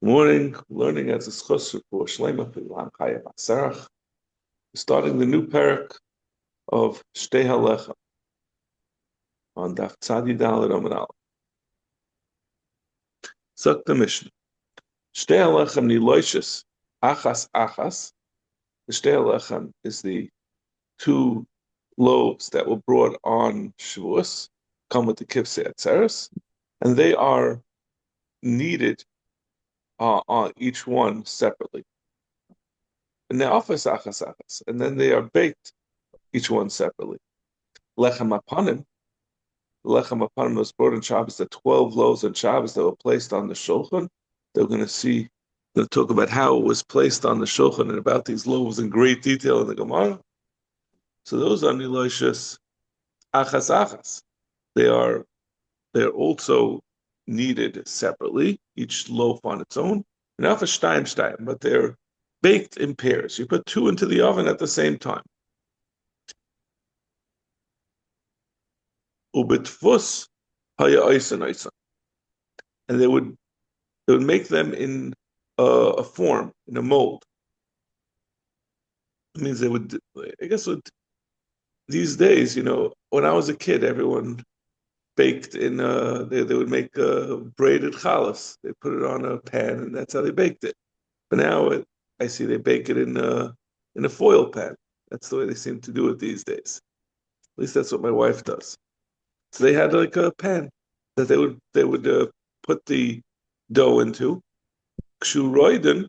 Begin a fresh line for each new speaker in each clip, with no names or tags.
Morning, learning as a schos for Shlema Pilan Chaya Basarach. Starting the new parak of Shtei Halecha on Daf Tzadi Daled Amud Aleph. Suck the Mishnah. Shtei Halechem Niloishes Achas Achas. The Shtei Halechem is the two loaves that were brought on Shavuos, come with the Kivsei Atzeres, and they are kneaded on each one separately. And then they are baked, each one separately. Lechem apanim, the lechem apanim was brought on Shabbos, the 12 loaves on Shabbos that were placed on the shulchan. They're going to talk about how it was placed on the shulchan and about these loaves in great detail in the Gemara. So those are niloishas achas achas. They're also kneaded separately, each loaf on its own. And alpha shtayim, but they're baked in pairs. You put two into the oven at the same time. Ubitfus haya oisan. And they would make them in a form, in a mold. It means they would, I guess, these days, when I was a kid, everyone baked in. They would make braided challah. They put it on a pan, and that's how they baked it. But now I see they bake it in a foil pan. That's the way they seem to do it these days. At least that's what my wife does. So they had like a pan that they would put the dough into, kshuroiden,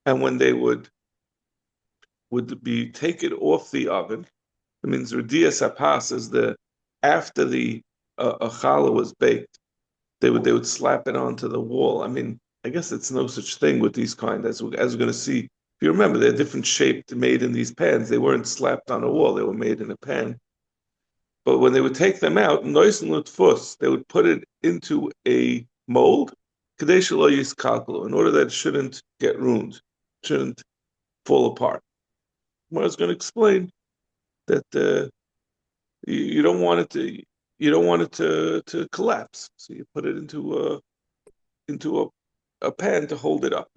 and when they would be taken off the oven, it means redias hapas is after the challah was baked, they would slap it onto the wall. I mean, I guess it's no such thing with these kind, as we're going to see. If you remember, they're different shaped, made in these pans. They weren't slapped on a wall; they were made in a pan. But when they would take them out, they would put it into a mold, in order that it shouldn't get ruined, shouldn't fall apart. I was going to explain that you don't want it to collapse, so you put it into a pan to hold it up.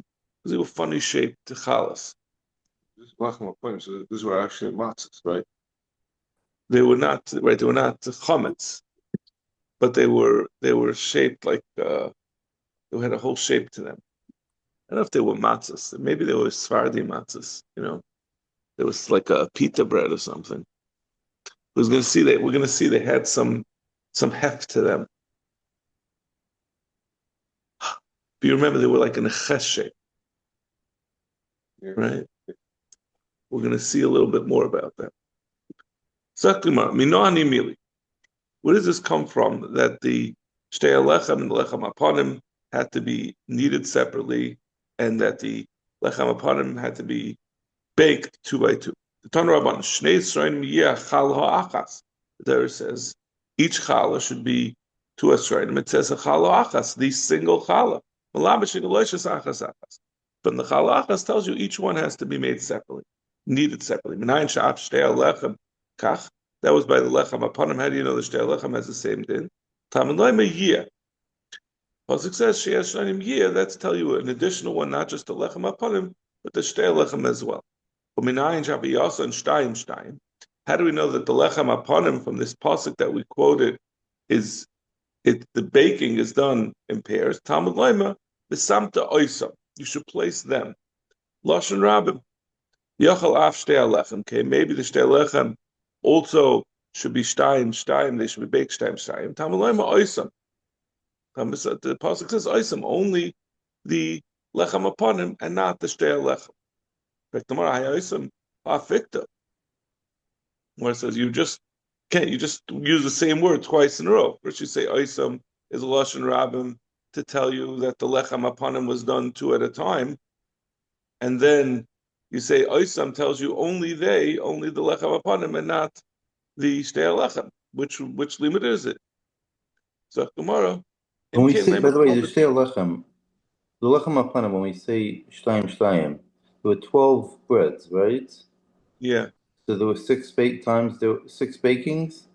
Because they were funny shaped challahs. So these were actually matzahs, right? They were not right. They were not chametz, but they were shaped like they had a whole shape to them. I don't know if they were matzahs. Maybe they were Sephardi matzahs. There was like a pita bread or something. We're going to see they had some heft to them. If you remember, they were like in a ches shape, right? We're going to see a little bit more about that. Where does this come from? That the shtei halechem and the lechem apanim had to be kneaded separately, and that the lechem apanim had to be baked 2 by 2. The Tanur Rabban Shnei Esrayim Yeh Chal Ha'achas. There says each challah should be 2 Esrayim. It says a chal ha'achas, the single challah. But the chal ha'achas tells you each one has to be made separately, kneaded separately. Menayin she'af shtei halechem kach. That was by the lechem apanim. How do you know the shtei halechem has the same din? Talmud Loima Yeh. Pasuk says she has shayim Yeh. That's tell you an additional one, not just the lechem apanim, but the shtei halechem as well. How do we know that the lechem apanim from this pasuk that we quoted the baking is done in pairs? Talmud Loima b'samta oisam. You should place them. Lashon Rabbim. Yachal af shtei halechem. Okay, maybe the shtei halechem also should be shtayim. They should be baked shtayim. Talmud Loima oisam. The pasuk says oisam, only the lechem apanim and not the shtei halechem. Where it says you just use the same word twice in a row. First you say oisam is a lashon rabbim to tell you that the lechem apanim was done 2 at a time, and then you say oisam tells you only the lechem apanim and not the shtei halechem. Which limit is it? So tomorrow.
When we say, by the way, the shtei halechem, the lechem apanim, when we say shtayim. There were 12 breads, right?
Yeah.
So there were 6 bakings?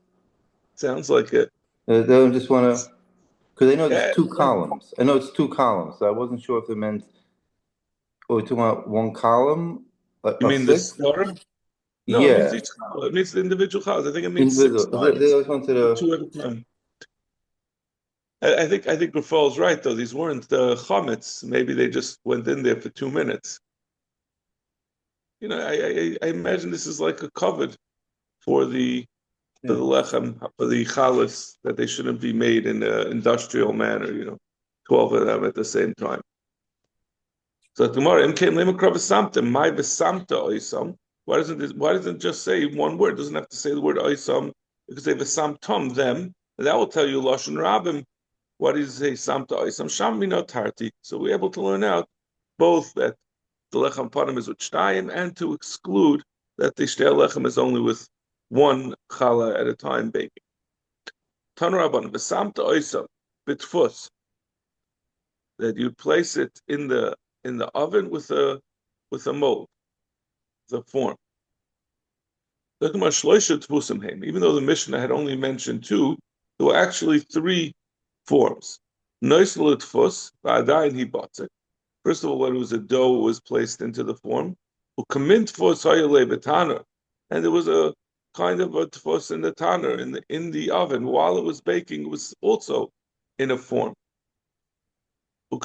Sounds like it.
I just want to... Because I know there's
Yeah,
two columns. I know it's two columns, so I wasn't sure if it meant, we're talking about one column
you
of
mean the
six?
storm? No, it means
Yeah,
each challah. It means the individual challahs. I think it means six
individual. They
lines,
always wanted to,
two at a time. I think Rafal's right though. These weren't the chametz. Maybe they just went in there for 2 minutes. I imagine this is like a covered for the
yeah.
lechem, for the chalas, that they shouldn't be made in an industrial manner. 12 of them at the same time. So tomorrow, Imkain lema kravasamta, my besamta oisam. Why doesn't it just say one word? It doesn't have to say the word oisam because they vesamtum them. And that will tell you lashon rabim. What is a samta oisam? Sham tarti. So we're able to learn out both that the lechem panim is with shtayim and to exclude that the shtei lechem is only with one challah at a time baking. Tanuraban vesamta oisam bitfus, that you place it in the oven with a mold, the form. Even though the Mishnah had only mentioned two, there were actually three forms. First of all, when it was a dough, it was placed into the form. And there was a kind of a tfus in the tanner, in the oven. While it was baking, it was also in a form. And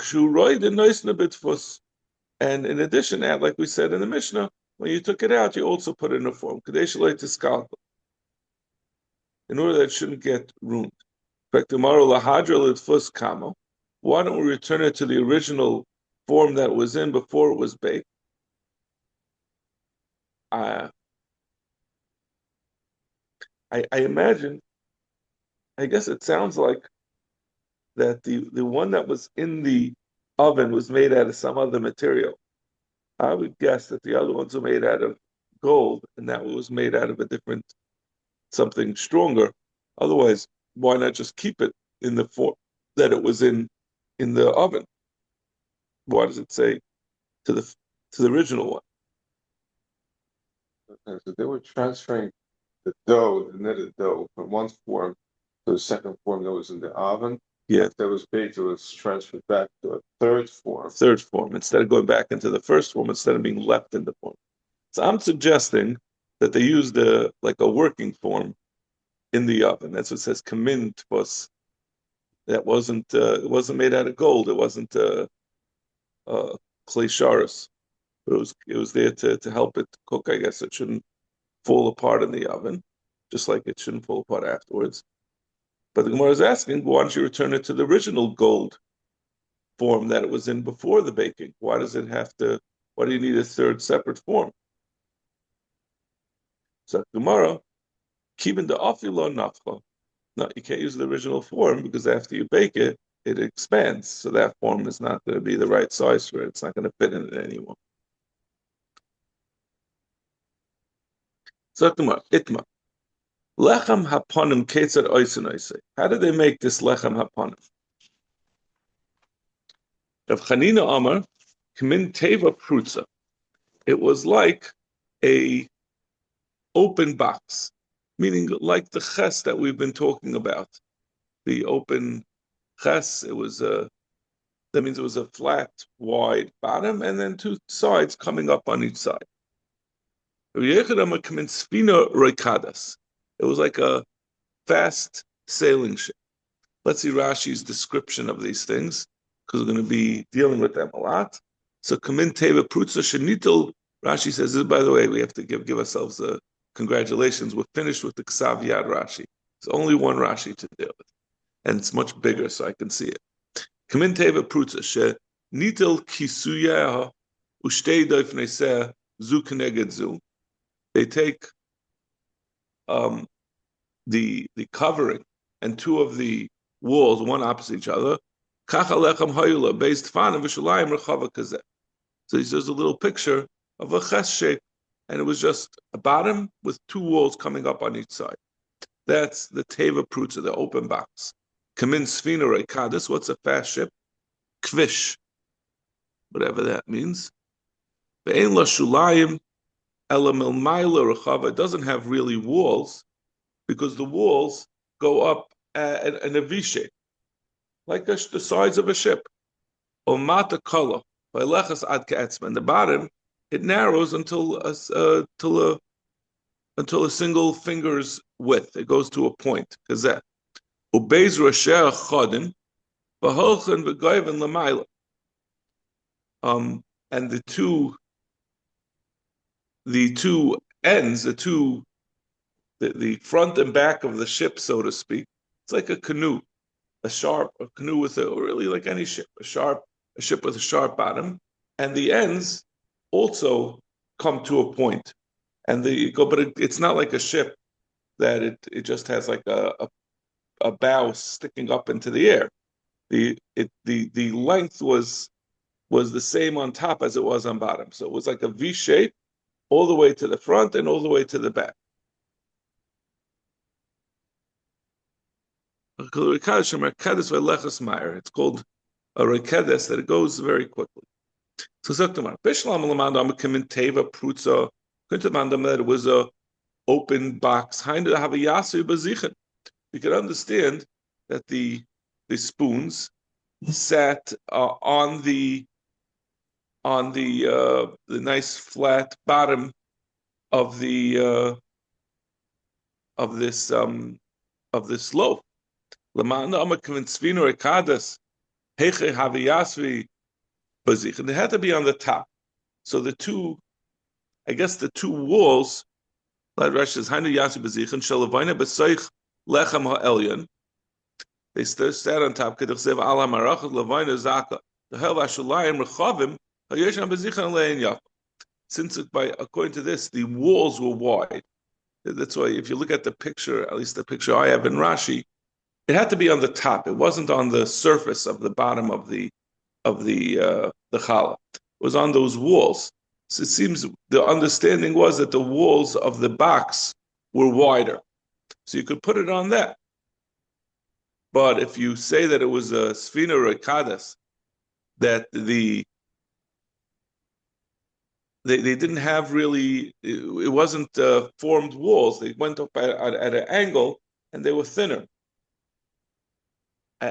in addition to that, like we said in the Mishnah, when you took it out, you also put it in a form, in order that it shouldn't get ruined. Why don't we return it to the original form that it was in before it was baked? I imagine, I guess it sounds like that the one that was in the oven was made out of some other material. I would guess that the other ones were made out of gold, and that was made out of a different, something stronger. Otherwise, why not just keep it in the form that it was in the oven? Why does it say to the original one?
Okay, so they were transferring the dough, the kneaded dough, from one form to the second form that was in the oven.
Yeah,
After that was baked, it was transferred back to a third form.
third form, instead of going back into the first form, instead of being left in the form. So I'm suggesting that they used like a working form in the oven. That's what it says kamin tfus. That wasn't it wasn't made out of gold. It wasn't clay sharis. It was there to help it cook. I guess it shouldn't fall apart in the oven, just like it shouldn't fall apart afterwards. But the Gemara is asking, why don't you return it to the original gold form that it was in before the baking? Why does it have to? Why do you need a third separate form? So Gemara, keeping the afilo nafcha. No, you can't use the original form because after you bake it, it expands. So that form is not going to be the right size for it. It's not going to fit in it anymore. So itma. Lechem haponim ketzad oisin oisei. How did they make this lechem haponim? Rav Chanina Amar, kmin teva prutza. It was like a open box, meaning like the ches that we've been talking about. The open ches, that means it was a flat, wide bottom, and then two sides coming up on each side. It was like a fast sailing ship. Let's see Rashi's description of these things, because we're going to be dealing with them a lot. So, Kamin Teva Prutza Shenitel, Rashi says, this, by the way, we have to give ourselves a congratulations. We're finished with the Ksav Yad Rashi. There's only one Rashi to deal with, and it's much bigger, so I can see it. Kamin Teva Prutza Shenitel Kisuya Ushtei Doifneseh Zu Keneged Zu. They take the covering and two of the walls, one opposite each other. So there's a little picture of a ches shape, and it was just a bottom with two walls coming up on each side. That's the teva prutza, the open box. Kamin sfina reikadis. What's a fast ship? Kvish, whatever that means. Ve'en la shulayim ela milmayla rechava. It doesn't have really walls, because the walls go up in a V shape, like the sides of a ship. Omata kala, v'lechas ad ke'etzma. And the bottom, it narrows until a single finger's width. It goes to a point. Kazeh. Ubeiz rasheh chodim, v'holchen v'goyven l'mayla. And the two ends, the front and back of the ship, so to speak, it's like a canoe, a canoe with or really like any ship, a ship with a sharp bottom, and the ends also come to a point, and but it's not like a ship that it just has like a bow sticking up into the air. The length was the same on top as it was on bottom, so it was like a V shape all the way to the front and all the way to the back. It's called a rekedes that it goes very quickly. So that it was a open box. You can understand that the spoons sat on the nice flat bottom of the of this loaf. And it had to be on the top. So the two walls, like Rashi says, they sat on top. Since according to this, the walls were wide. That's why if you look at the picture, at least the picture I have in Rashi, it had to be on the top. It wasn't on the surface of the bottom of the challah. It was on those walls. So it seems the understanding was that the walls of the box were wider, so you could put it on that. But if you say that it was a sfina rekadas, that they didn't have really, it wasn't formed walls. They went up at an angle and they were thinner.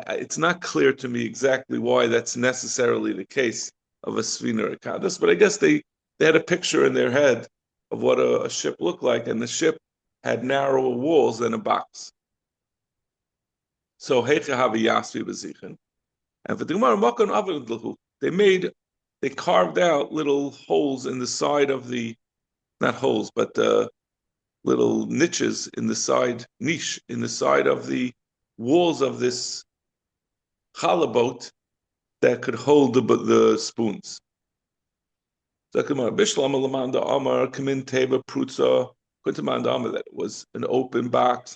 It's not clear to me exactly why that's necessarily the case of a sfina rekadas, but I guess they had a picture in their head of what a ship looked like, and the ship had narrower walls than a box. So Heicha Havi Yasvi B'Zichen. And for the Gemara, Makon Avod Lahu, they carved out little holes in the side of not holes, but little niches in the side, niche in the side of the walls of this challah boat that could hold the spoons. That it was an open box.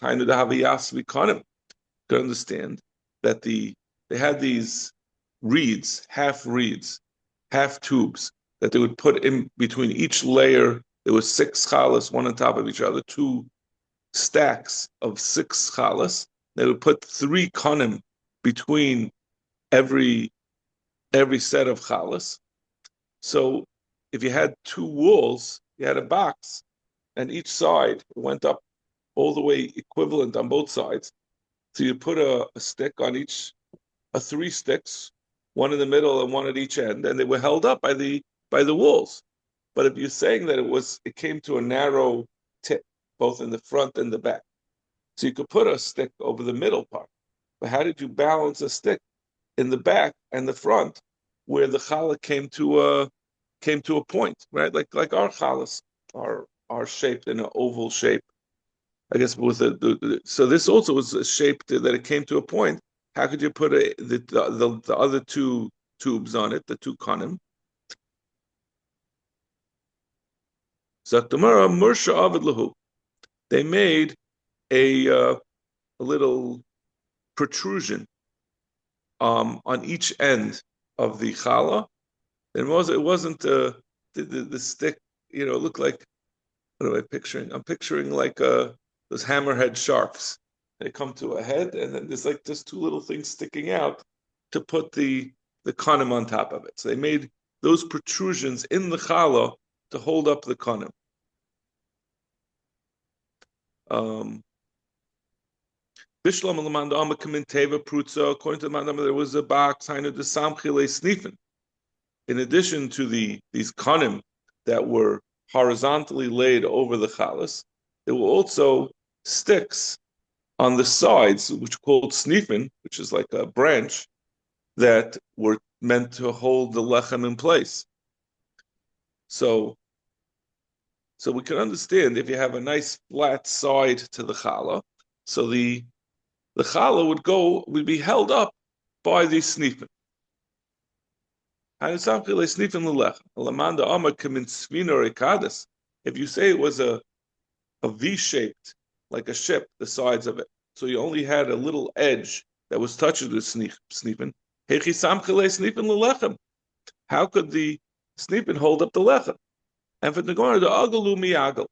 Could understand that they had these half tubes that they would put in between each layer. There was 6 challahs, one on top of each other, 2 stacks of 6 challahs. They would put 3 konim between every set of challahs. So if you had 2 walls, you had a box, and each side went up all the way equivalent on both sides. So you put a stick on each, 3 sticks, one in the middle and one at each end, and they were held up by the walls. But if you're saying that it came to a narrow tip, both in the front and the back, so you could put a stick over the middle part. But how did you balance a stick in the back and the front, where the challah came to a point, right? Like our challahs are shaped in an oval shape. I guess with so this also was shaped that it came to a point. How could you put the other 2 tubes on it, the 2 konim? Zaktamara Mursha Avid Lahu. They made a little protrusion on each end of the challah. It wasn't the stick. It looked like, what am I picturing? I'm picturing like those hammerhead sharks. They come to a head, and then there's like just 2 little things sticking out to put the konim on top of it. So they made those protrusions in the challah to hold up the konim. Bishlam Lamanda Amakamin Teva Prutza, according to the Mandama, there was a box, Hainu de Samchile Sniffen. In addition to these kanim that were horizontally laid over the chalas, there were also sticks on the sides, which are called sniffen, which is like a branch, that were meant to hold the lechem in place. So we can understand if you have a nice flat side to the challah, so the challah would be held up by these sniffen. If you say it was a V-shaped, like a ship, the sides of it, so you only had a little edge that was touching the sniffen, how could the sniffen hold up the lechem? And for the Gemara, the agalu miagal,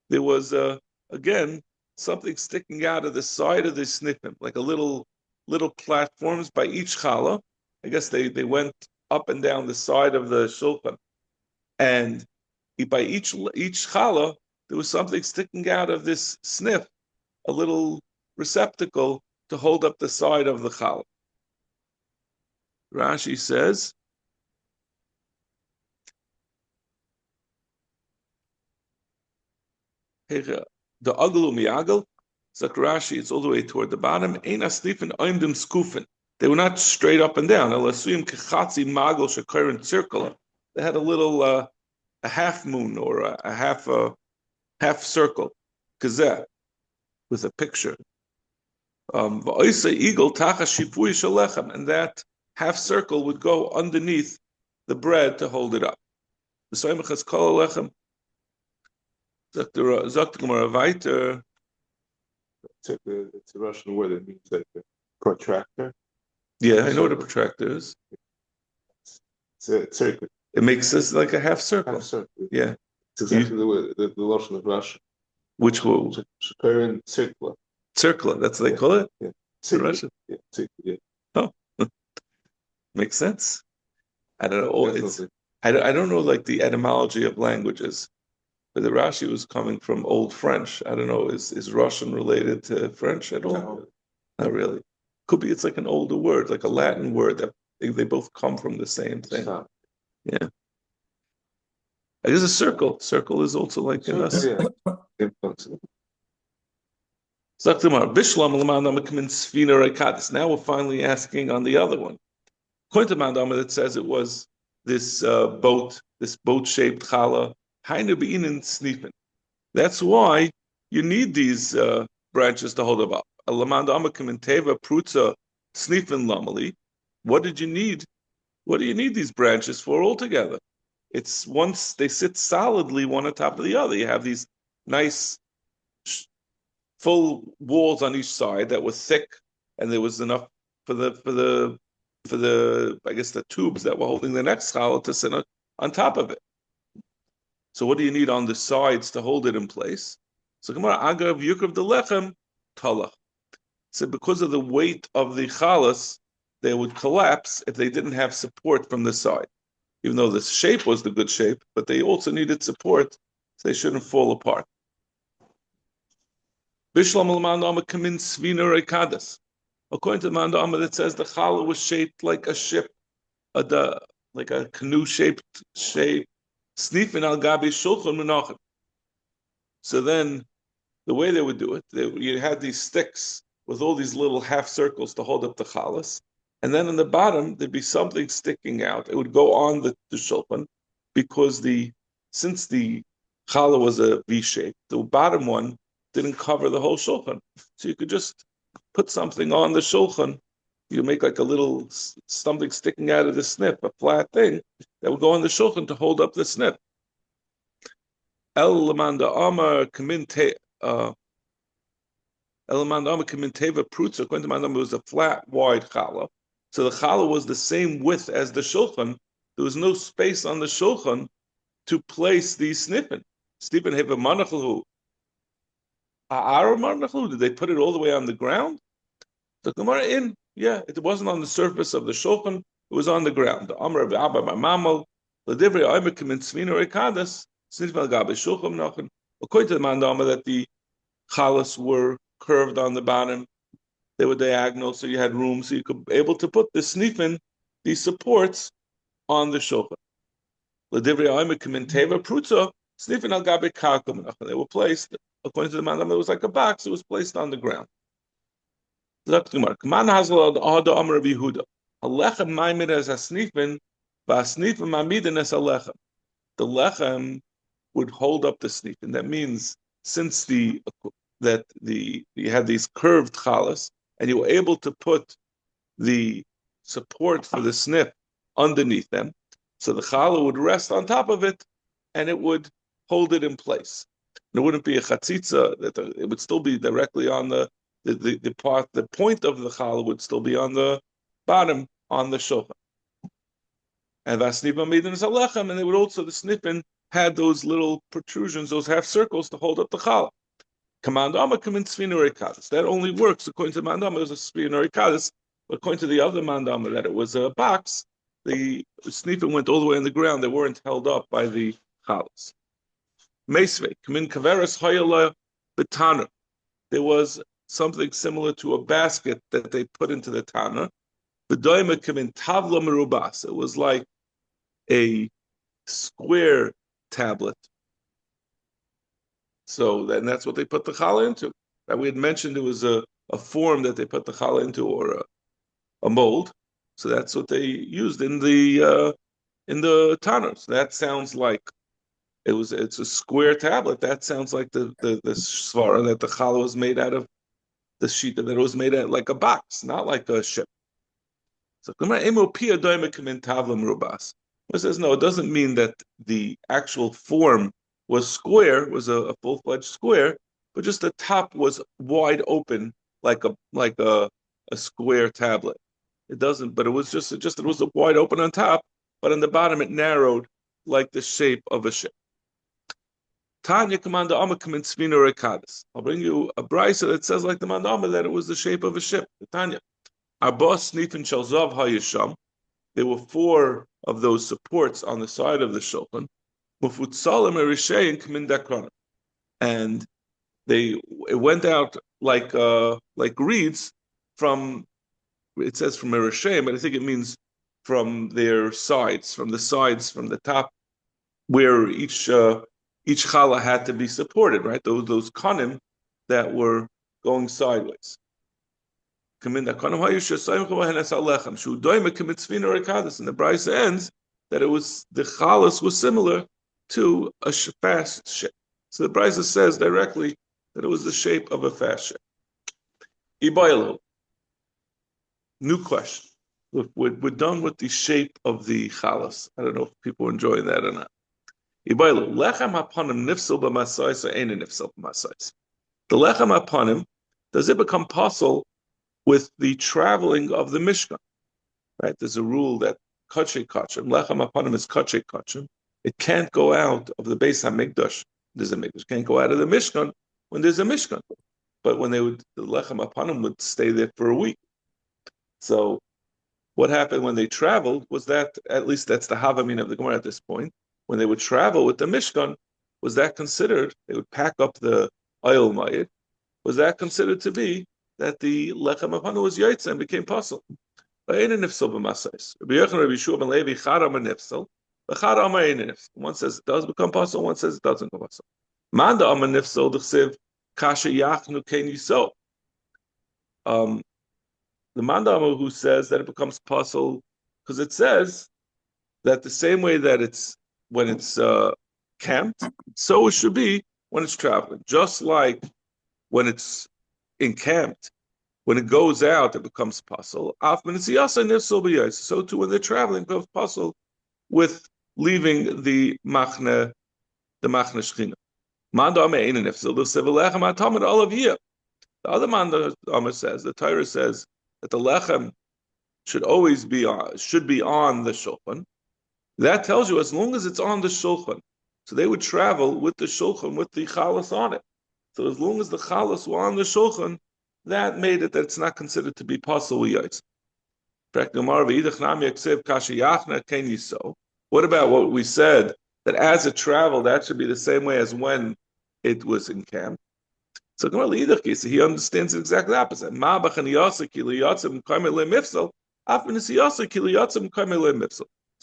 there was again something sticking out of the side of the sniffen, like a little platforms by each challah. I guess they went up and down the side of the shulchan, and by each challah there was something sticking out of this sniff, a little receptacle to hold up the side of the challah. Rashi says, the aglu miagal, Rashi, it's all the way toward the bottom. Ein asnifin oimdim skufin. They were not straight up and down. They had a little a half moon or a half circle, kazeh, with a picture. And that half circle would go underneath the bread to hold it up. It's a
Russian word that means like a protractor.
Yeah, I know what a protractor is.
It's a circle.
It makes this like a half circle.
Half circle.
Yeah.
It's exactly the Russian of Russia.
Which will
circular.
Circular, that's what they call it?
Yeah.
In Russian?
Yeah, circle, yeah.
Oh. Makes sense. I don't know. I don't know like the etymology of languages. But the Rashi was coming from Old French. I don't know, is Russian related to French at all?
No.
Not really. Could be it's like an older word, like a Latin word that they both come from the same thing.
Stop.
Yeah. I guess a circle. Circle is also like in us.
Yeah.
Now we're finally asking on the other one. According to Mandama, that says it was this boat-shaped challah. That's why you need these branches to hold them up. What did you need? What do you need these branches for altogether? It's once they sit solidly one on top of the other. You have these nice full walls on each side that were thick, and there was enough for the I guess the tubes that were holding the next challah to sit on top of it. So what do you need on the sides to hold it in place? So Gemara Agav Yukrav the Lechem Talach. So because of the weight of the chalas, they would collapse if they didn't have support from the side. Even though the shape was the good shape, but they also needed support, so they shouldn't fall apart. Bishlam al-Mandama Kamin Svina Rekadas. According to the Mandama, that says the challah was shaped like a ship, like a canoe-shaped shape. Snifin al gabi shulchan menachos. So then, the way they would do it, you had these sticks with all these little half circles to hold up the chalas, and then in the bottom there'd be something sticking out. It would go on the shulchan because since the challah was a V shape, the bottom one didn't cover the whole shulchan, so you could just put something on the shulchan. You make like a little something sticking out of the snip, a flat thing that would go on the shulchan to hold up the snip. El Lamanda Amar Kaminte El Lamanda Amar Kaminteva Prutza, according to Mandam, it was a flat, wide challah. So the challah was the same width as the shulchan. There was no space on the shulchan to place these snippin. Snippin have a manachlu. Did they put it all the way on the ground? The Gemara it wasn't on the surface of the shulchan, it was on the ground. The Amar of Abba Mamal, the Divrei Omer Kamin Svina Rekadas, Snifal Gabe Shulchan Nachon. According to the Mandama, that the chalas were curved on the bottom, They were diagonal, so you had room, so you could be able to put the snifin, these supports, on the shulchan. L'divrei ha'omekim in teva prutza, snifin al gabe karka. They were placed, according to the man, it was like a box, it was placed on the ground. Kman hazal ad amar Yehuda. Alechem ma'amid as hasnifin, v'asnifin ma'amidin as alechem. The lechem would hold up the snifin. That means since you had these curved chalas, and you were able to put the support for the snip underneath them, so the challah would rest on top of it, and it would hold it in place. And it wouldn't be a chatzitza; it would still be directly on the part. The point of the challah would still be on the bottom on the shulchan. And vasnipa midin is alechem, and they would also the snipin had those little protrusions, those half circles to hold up the challah. Command come in Svinurikadis. That only works according to Mandama. It was a Svinurikadis, but according to the other Mandama, that it was a box, the snifin went all the way in the ground. They weren't held up by the chalas. Meisve, come in Kaveras Hoyala Betana. There was something similar to a basket that they put into the Tana. Bedoima come in Tavla Merubas. It was like a square tablet. So then that's what they put the challah into. That we had mentioned it was a form that they put the challah into, or a mold. So that's what they used in the Tanurs. That sounds like it's a square tablet. That sounds like the svara that the challah was made out of, the sheet that it was made out like a box, not like a ship. So it says no, it doesn't mean that the actual form was square, was a full-fledged square, but just the top was wide open like a square tablet. It doesn't, but it was just it was wide open on top, but on the bottom it narrowed like the shape of a ship. Tanya Commander Amakim in Svina Rekadis. I'll bring you a brisa that says like the Mandama that it was the shape of a ship. Tanya. Arbos Nifin Shalzav Hayasham. There were 4 of those supports on the side of the shulchan. And it went out like reeds from, it says from Erishaim, but I think it means from their sides, from the top, where each challah had to be supported, right? Those kanim that were going sideways. And the Brisa ends that it was the chalas was similar to a fast ship. So the Brisa says directly that it was the shape of a fast ship. Ibaylo. New question. We're done with the shape of the chalas. I don't know if people are enjoying that or not. Ibaylo. Lechem hapanim nifsel b'masais or ain't nifsel b'masais. The lechem hapanim, does it become possible with the traveling of the Mishkan? Right? There's a rule that kachay kachim, lechem hapanim is kachay kachim. It can't go out of the Beis HaMikdash. There's a Mikdash. It can't go out of the Mishkan when there's a Mishkan. But when the lechem hapanim would stay there for a week. So what happened when they traveled was that, at least that's the Havamin of the Gemara at this point, when they would travel with the Mishkan, was that considered, they would pack up the oil mayit, was that considered to be that the lechem hapanim was yaitza and became pasul? One says it does become pasul, one says it doesn't become pasul. Manda amar nifsal d'chsev kasha yachnu ken yiso. The Mandama who says that it becomes pasul because it says that the same way that it's when it's camped, so it should be when it's traveling. Just like when it's encamped, when it goes out, it becomes pasul. So too when they're traveling, it becomes pasul with leaving the machne shechina. The other Mandama says, the Torah says that the lechem should always be on the shulchan. That tells you as long as it's on the shulchan. So they would travel with the shulchan with the chalas on it. So as long as the chalas were on the shulchan, that made it that it's not considered to be pasul yaitz. What about what we said that as it traveled, that should be the same way as when it was encamped? So he understands exactly the opposite. It's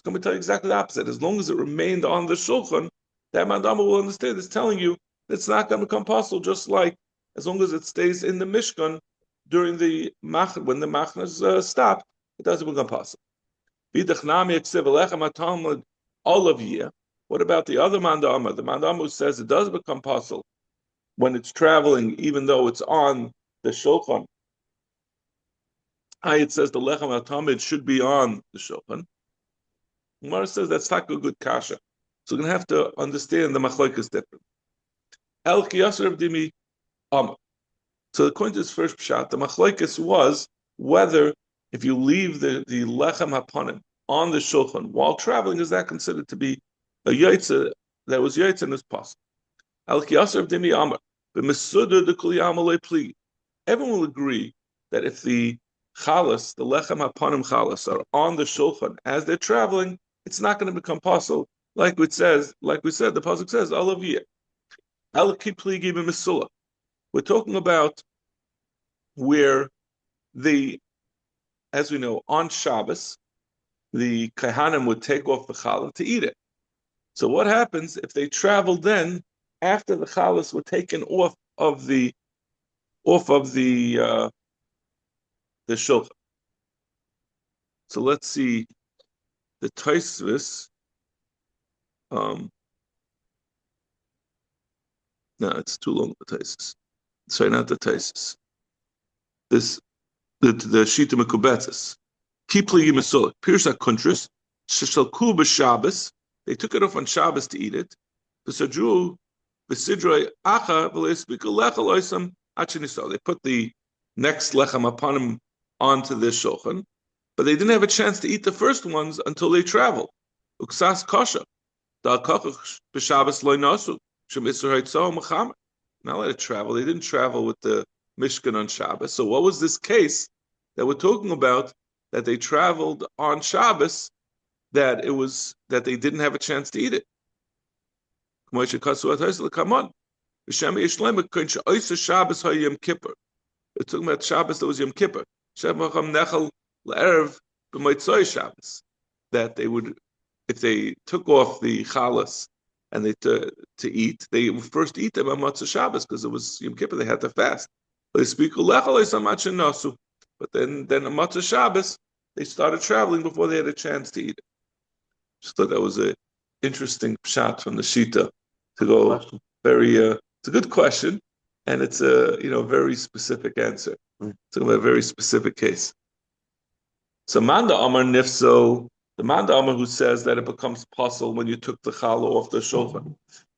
going to tell you exactly the opposite. As long as it remained on the shulchan, that mandama will understand. It's telling you that it's not going to become possible, just like as long as it stays in the mishkan during the when the machnas stopped, it doesn't become possible. All of year. What about the other mandama? The mandama who says it does become possible when it's traveling, even though it's on the shulchan. It says the lechem hatamid should be on the shulchan. Gemara says that's not a good kasha. So we're going to have to understand the machlokes different. El kiyasar of dimi amar. So according to this first pshat, the machlokes was whether if you leave the lechem hapanim on the shulchan while traveling, is that considered to be a yaitza that was yaitza and is possible? El kiyasar of dimi amar. Everyone will agree that if the chalas, the lechem hapanim chalas, are on the shulchan as they're traveling, it's not going to become possible. Like we said, the pasuk says, "Olav yeh." We're talking about where as we know, on Shabbos, the kahanim would take off the challah to eat it. So what happens if they travel then after the chalas were taken off of the shulchan? So let's see the Tosfos. No, it's too long. The Tosfos. Sorry, not the Tosfos. The Shita Mekubetzes. Kipli Yimasulik. Pirsa Kuntris. Shishalku b'Shabbos. They took it off on Shabbos to eat it. B'Sadru b'Sidroi Acha v'Leispiku Lechel Oisam Achiniso. They put the next lechem upon him onto the shulchan, but they didn't have a chance to eat the first ones until they traveled. Uksas Kasha. Dal Kachach b'Shabbos Loi Nasu. Shem Isur Haitzah Mechamer. Not let it travel. They didn't travel with the Mishkan on Shabbos. So what was this case that we're talking about? That they traveled on Shabbos, that they didn't have a chance to eat it. We're talking about Shabbos that was Yom Kippur. That they would, if they took off the chalas and they to eat, they would first eat them on Matzah Shabbos because it was Yom Kippur. They had to fast. But then on Matzah Shabbos, they started traveling before they had a chance to eat it. Just thought that was an interesting shot from the Shita to go very. It's a good question, and it's a very specific answer. It's a very specific case. So Manda Amar Nifso, the Manda Amar who says that it becomes possible when you took the challah off the shulchan,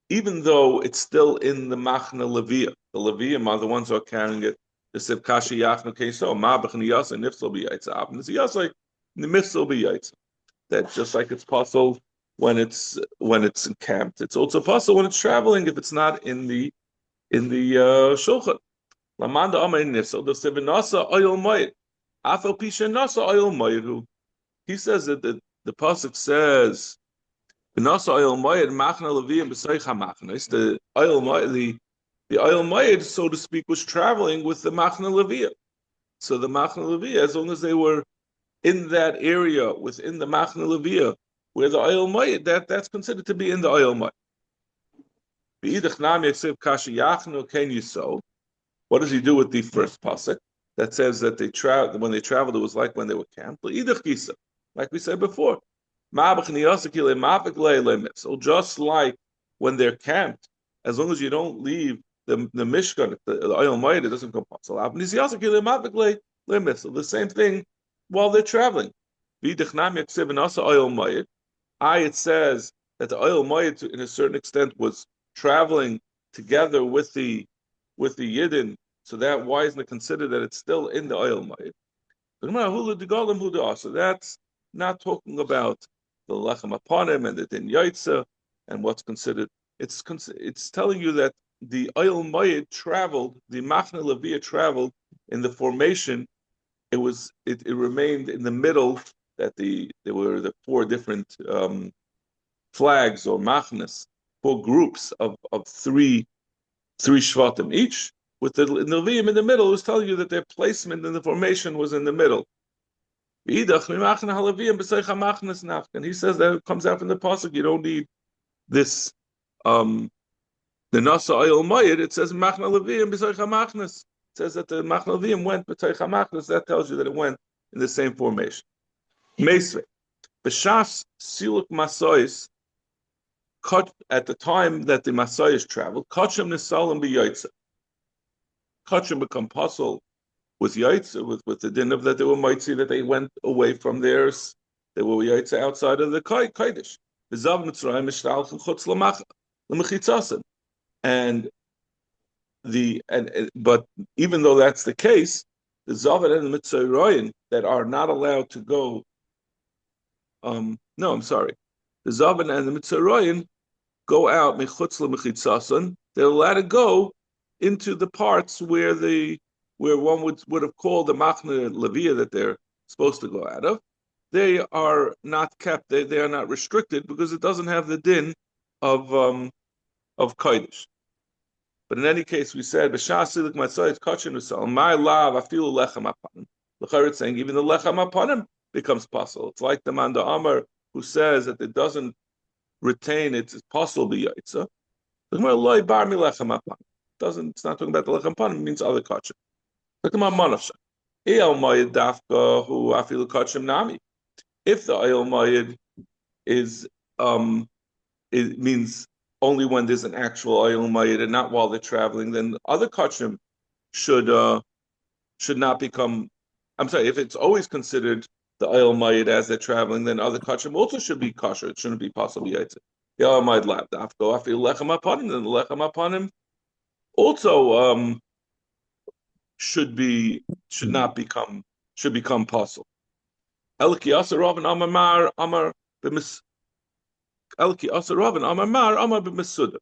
even though it's still in the Machna Leviyah. The Leviyah are the ones who are carrying it. The Sivkashi Yachnu Keso, Ma'abach Niyasa, Nifso B'Yaitza, Abn Niyasa, Nifso B'Yaitza. That just like it's possible when it's encamped, it's also possible when it's traveling if it's not in the shulchan. Lamanda Amar Nifso, the Sivinasa Oil Mayit, Afel Pisha Nasa Oil Mayitu. He says that the pasuk says, "Nasa Oil Mayit Machna Leviyah B'Seicha Machnas." The oil mayid, so to speak, was traveling with the Machna Leviyah. So the Machna Leviyah, as long as they were in that area within the Machna Leviyah, where the oil mayid, that's considered to be in the oil mayid. What does he do with the first pasuk that says that when they traveled, it was like when they were camped? Like we said before, so just like when they're camped, as long as you don't leave the Mishkan, the oil mayid, it doesn't come possible. The same thing while they're traveling. It says that the oil mayid, in a certain extent, was traveling together with the Yidden, so that why isn't it considered that it's still in the oil mayid? So that's not talking about the lechem upon him and the din yaitza and what's considered. It's telling you that the oil mayid traveled, the Machna Leviyah traveled in the formation. It remained in the middle. That there were the four different flags or machnas, four groups of three shvatim each, with the Nevi'im in the middle, was telling you that their placement in the formation was in the middle. And he says that it comes out from the pasuk. You don't need this the Nasa Oil Mayid. It says Machna Leviim b'Soich HaMachnas. It says that the Machna Leviim went b'Soich HaMachnas. That tells you that it went in the same formation. Meisvei b'Shas Siluk Masois. At the time that the Masois traveled, Kachim Nisalim b'Yaitza. Kachim become puzzled with Yaitza, with the din of that they were Maitzi, that they went away from theirs. They were Yaitza outside of the Kodesh. B'Zav Mitzrayim Mishtalchim Chutz L'Mechitzasim. But even though that's the case, the Zavan and the Mitzrayim that are not allowed to go. The Zavan and the Mitzrayim go out mechutz lemechitzasan. They're allowed to go into the parts where one would have called the Machna Levia that they're supposed to go out of. They are not kept. They are not restricted because it doesn't have the din of kodesh. But in any case, we said b'shasilik matzayit kachin usal my lav afilu lechem apanim. L'chayr it's saying even the lechem apanim becomes possible. It's like the Manda Amar who says that it doesn't retain it's possible b'yaitza. The Gemara loy bar mi lechem apanim. It's not talking about the lechem apanim. It means other kachin. Look at my manasha. Eil mayid dafka hu afilu kachim nami. If the eil mayid is it means only when there's an actual oil mayid and not while they're traveling, then other kachim should not become. I'm sorry, if it's always considered the oil mayid as they're traveling, then other kachim also should be kosher. It shouldn't be possible yaitze. The oil mayid lab dafko afilu lechem apanim. Then the lechem apanim also should become possible. Elki Asa Rabin Amar b'mis. Elki Asa Rabin Amar b'misuda.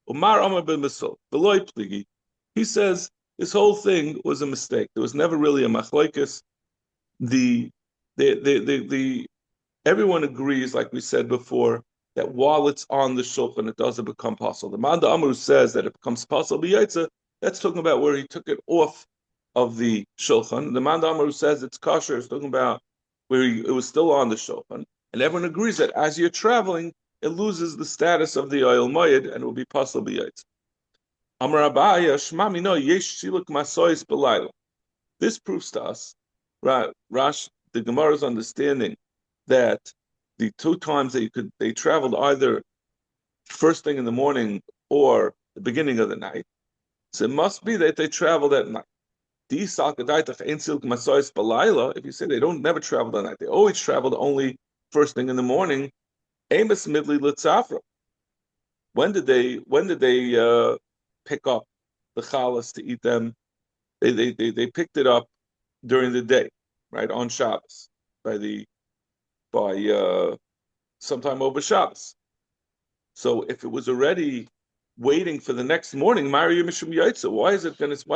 Umar Amar b'misul. V'loy pligi. He says this whole thing was a mistake. There was never really a machlokes. Everyone agrees, like we said before, that while it's on the shulchan, it doesn't become possible. The Manda Amar says that it becomes possible b'yaitza. That's talking about where he took it off of the shulchan. The Manda Amar says it's kosher. It's talking about where it was still on the shulchan. And everyone agrees that as you're traveling, it loses the status of the oil mayid and it will be possible b'yaitza. Amar Abaya Shmami no yesh siluk masois b'layla. This proves to us, Rash, the Gemara's understanding that the two times that they traveled either first thing in the morning or the beginning of the night. So it must be that they traveled at night. If you say they never traveled at night, they always traveled only first thing in the morning. Amos midli litzafra. When did they pick up the chalas to eat them? They picked it up during the day, right, on Shabbos, by sometime over Shabbos. So if it was already waiting for the next morning, Mario Mishum Yaitza, why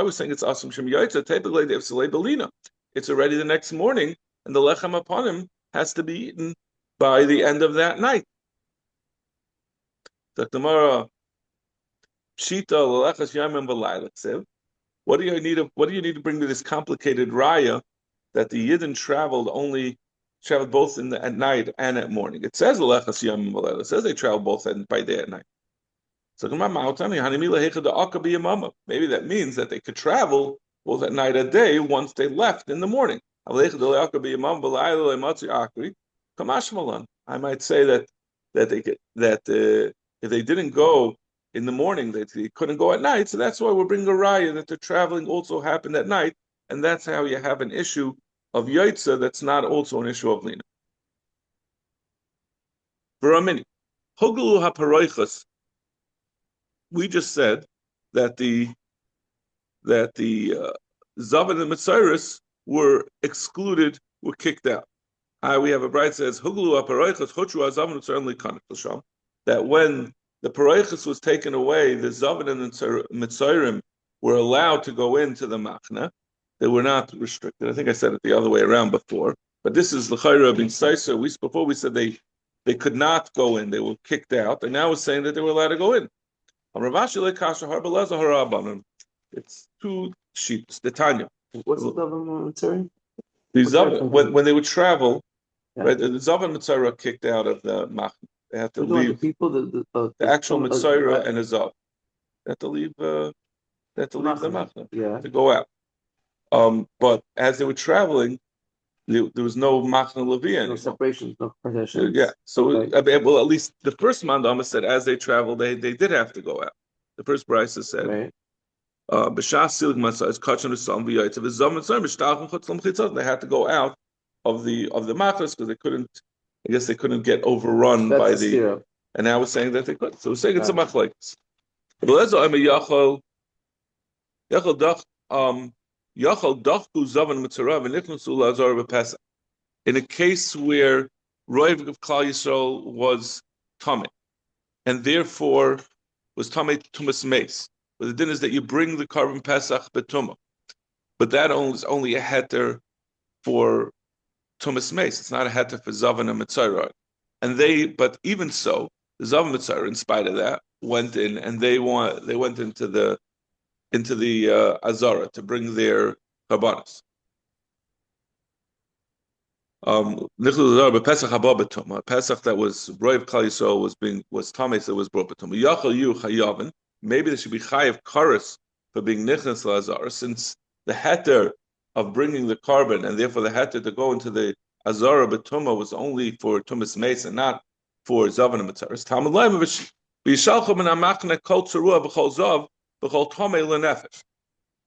we're saying it's Asum Shem Yaitza? Typically they have Salei Belina. It's already the next morning, and the lechem upon him has to be eaten by the end of that night. What do you need to bring to this complicated raya that the Yidden traveled both at night and at morning? It says it says they traveled both by day and night. So maybe that means that they could travel both at night and day once they left in the morning. I might say that if they didn't go in the morning, they couldn't go at night. So that's why we're bringing a raya that the traveling also happened at night, and that's how you have an issue of yaitza that's not also an issue of lina. V'ramini hoglu haparoichas. We just said that the Zavan and Mitziris were excluded, were kicked out. We have a bride says huglu aparoichas chochu azavan utzarli kanik l'sham. That when the paroichas was taken away, the Zavan and Mitzirim were allowed to go into the Machna. They were not restricted. I think I said it the other way around before. But this is l'chayra bin Saisa. Before we said they could not go in. They were kicked out. And now we're saying that they were allowed to go in. It's two sheets. The Tanya.
What's the Zavan Mitzrayim?
The Zavan, when they would travel,
Yeah.
right? The Zavan Mitzrayim kicked out of the Machna. They had to leave.
The people,
the actual Mitzrayim and a Zav. They had to leave. They had to leave the Machna.
Yeah.
To go out. But as they were traveling, there was no Machna Levi anymore.
No separations, no partitions.
Yeah. So,
okay.
Well, at least the first Mandama said as they traveled, they did have to go out. The first Brisa said,
right.
They had to go out of the Machnas because they couldn't. I guess they couldn't get overrun by the. And now we're saying that they could. So we're saying it's a machlekes. In a case where Roiv of Klal Yisrael was Tameh, and therefore was Tameh Tumas Meis. But the din is that you bring the carbon Pesach betumah, but that is only a heter for Tumas Meis. It's not a heter for Zavan and Mitzrayim. But even so, the Zavan Mitzrayim, in spite of that, went in and they went into the Azara to bring their karbanos. Pesach that was Roiv Klal Yisrael was Tameh, so it was brought betumah. Yachal yu chayavin. Maybe there should be chayav karas for being nichnas lazar, since the heter of bringing the carbon and therefore the heter to go into the azara betumah was only for tumas meis and not for zavan and matzaris. Talmud Leimovich b'yishalchu min hamachna kol tzarua b'chol zav b'chol tomei lenefesh.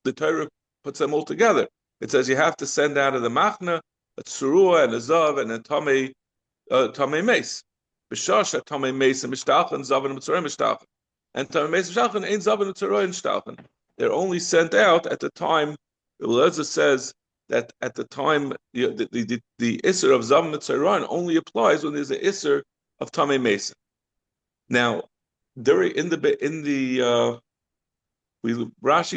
The Torah puts them all together. It says you have to send out of the machna a tzarua and a zav and a tomei meis. B'shash a tomei meis and mishtachan zavan and matzarim mishtachan. And they're only sent out at the time. The Eliezer says that at the time the Isser of Zav Mitzrayim only applies when there's an Isser of Tamei Mason. Now, Rashi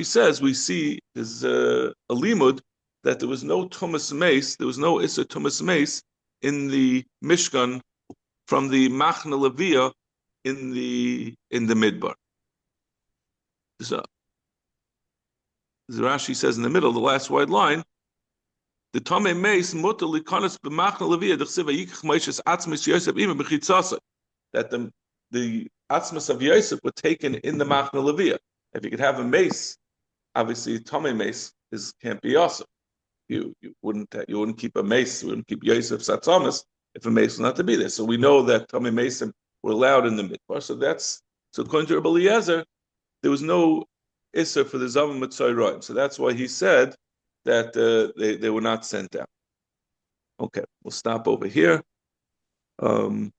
says we see there's a limud that there was no Tumas Mace, there was no Isser Tumas Mace in the Mishkan from the Machna Levia in the midbar. So, as Rashi says in the middle, the last wide line, the Tamei Meis mutter likanas b'machna levia d'chsiva yikach Moshe's atzmis Yosef ima b'chitzasa, that the atzmis of Yosef were taken in the machna levia. If you could have a mace, obviously Tamei Meis can't be awesome. You wouldn't keep a mace, you wouldn't keep Yosef's atzamis if a mace was not to be there. So we know that Tamei Meis were allowed in the midbar. So according to Rabbi Eliezer, there was no Isser for the Zavan Mitzrayim. So that's why he said that they were not sent out. Okay, we'll stop over here. We'll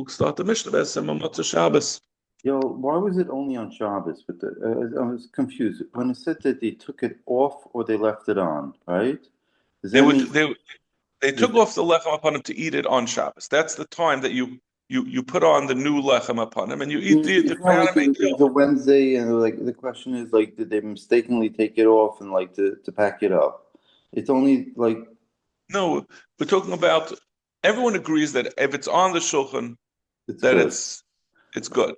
start the Mishnah B'Esem Matzah Shabbos.
Why was it only on Shabbos? But I was confused when it said that they took it off or they left it on, right?
They took off the lechem upon him to eat it on Shabbos. That's the time that you put on the new lechem upon him and you eat the
Wednesday, and like the question is like, did they mistakenly take it off and like to pack it up? It's only like
no. We're talking about everyone agrees that if it's on the shulchan, it's good.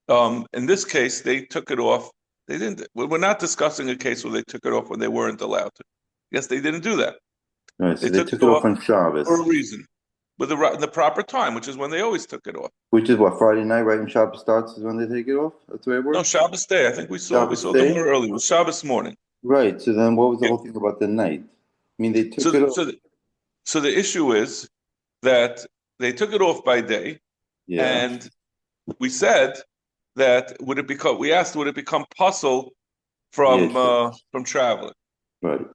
In this case, they took it off. They didn't. We're not discussing a case where they took it off when they weren't allowed to. Yes, they didn't do that.
Right, so they took it off on Shabbos
for a reason, with the proper time, which is when they always took it off.
Which is what, Friday night, right when Shabbos starts is when they take it off? That's the way it works?
No, Shabbos day. I think we saw the more early. It was Shabbos morning.
Right. So then, what was the whole thing about the night? I mean, they took it off.
So the issue is that they took it off by day, and we said that would it become puzzle from traveling,
right?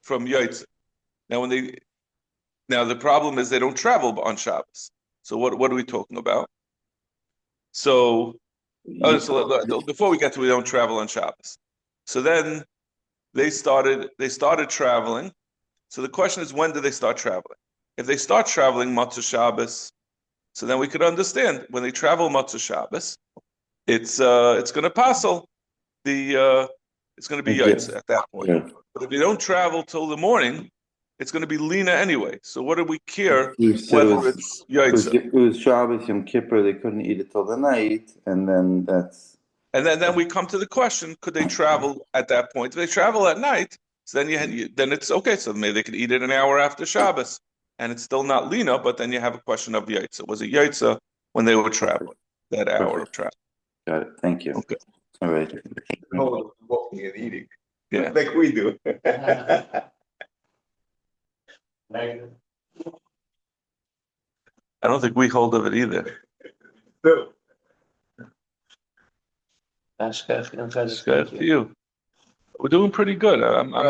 From
Yaitz. Now the problem is they don't travel on Shabbos. So what are we talking about? So before we get to we don't travel on Shabbos. So then they started traveling. So the question is, when do they start traveling? If they start traveling Matzah Shabbos, so then we could understand when they travel Matzah Shabbos, it's going to puzzle it's going to be Yaitz at that point. Yeah. But if they don't travel till the morning, it's going to be Lina anyway. So what do we care whether it's Yaitz?
It was Shabbos, Yom Kippur, they couldn't eat it till the night, and then that's
And then we come to the question: could they travel at that point? If they travel at night, so then it's okay. So maybe they could eat it an hour after Shabbos, and it's still not lina. But then you have a question of yaitza. Was it yaitza when they were traveling? That hour of travel.
Got it. Thank you.
Okay.
All right.
Oh, walking and eating,
Yeah.
like we do.
I don't think we hold of it either.
So,
Ashkech and Chedek.
It's good for you. We're doing pretty good. I'm